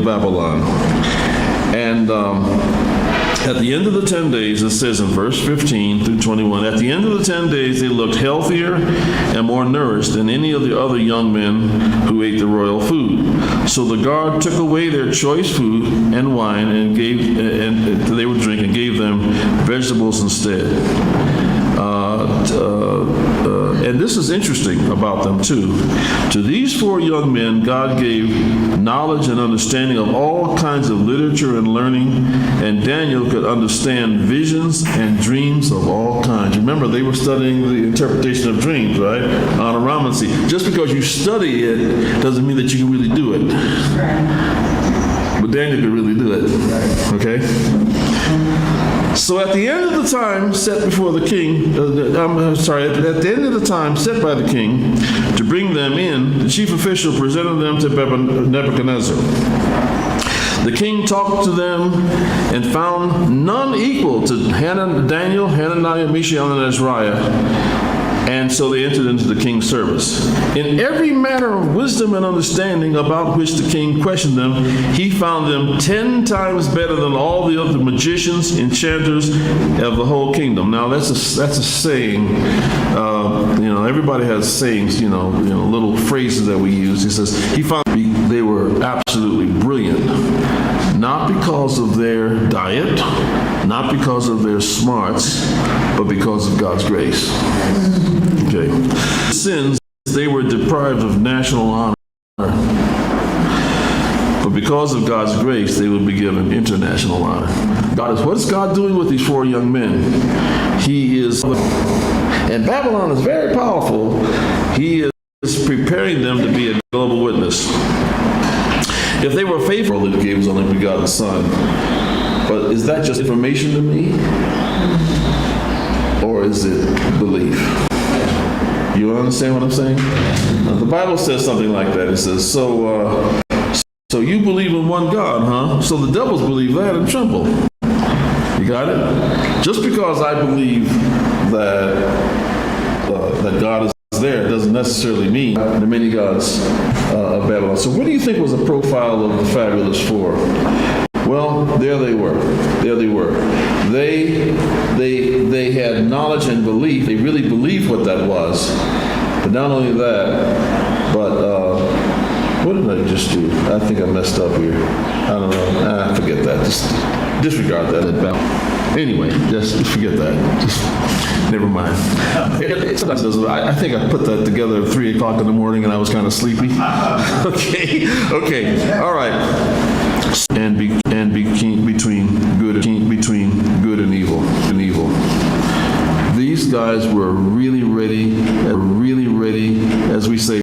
Babylon. And at the end of the 10 days, it says in verse 15 through 21, at the end of the 10 days, they looked healthier and more nourished than any of the other young men who ate the royal food. So the guard took away their choice food and wine and they would drink and gave them vegetables instead. And this is interesting about them too. To these 4 young men, God gave knowledge and understanding of all kinds of literature and learning, and Daniel could understand visions and dreams of all kinds. Remember, they were studying the interpretation of dreams, right? Onoramancy. Just because you study it doesn't mean that you can really do it. But Daniel could really do it. Okay? So at the end of the time set before the king, at the end of the time set by the king to bring them in, the chief official presented them to Nebuchadnezzar. The king talked to them and found none equal to Daniel, Hananiah, Mishael, and Azariah. And so they entered into the king's service. In every matter of wisdom and understanding about which the king questioned them, he found them 10 times better than all the other magicians, enchanters of the whole kingdom. Now that's a saying. Everybody has sayings. Little phrases that we use. He says he found they were absolutely brilliant, not because of their diet, not because of their smarts, but because of God's grace. Okay. Sins, they were deprived of national honor. But because of God's grace, they will be given international honor. What is God doing with these 4 young men? And Babylon is very powerful. He is preparing them to be a global witness. If they were faithful, he gave his only begotten Son. But is that just information to me? Or is it belief? You understand what I'm saying? The Bible says something like that. It says, so you believe in one God, huh? So the devils believe that and tremble. You got it? Just because I believe that God is there doesn't necessarily mean the many gods of Babylon. So what do you think was the profile of the fabulous 4? Well, there they were. They had knowledge and belief. They really believed what that was. But not only that, but what did I just do? I think I messed up here. I don't know. Forget that. Just disregard that. Anyway, just forget that. Just never mind. I think I put that together at 3 o'clock in the morning and I was kind of sleepy. Okay. All right. And between good and evil. These guys were really ready, as we say,